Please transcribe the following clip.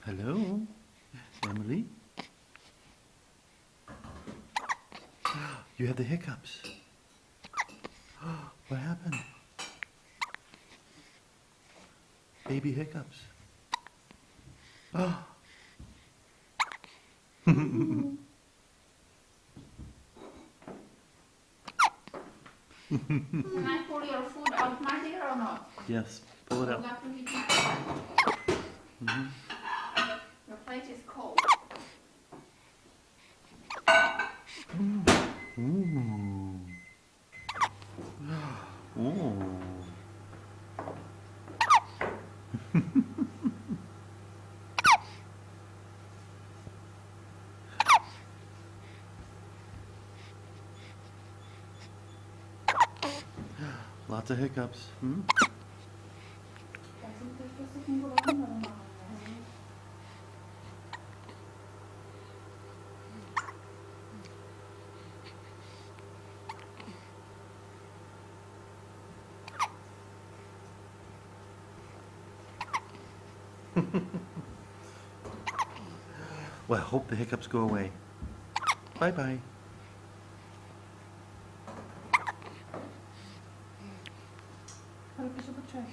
Hello, Emily? You have the hiccups. What happened? Baby hiccups. Oh. Can I pull your food out, my dear, or not? Yes, pull it You out. got to heat Mm-hmm. Your plate is cold. Ooh. Ooh. Lots of hiccups. Hmm? Well, I hope the hiccups go away. Bye-bye. Harap isa pa try.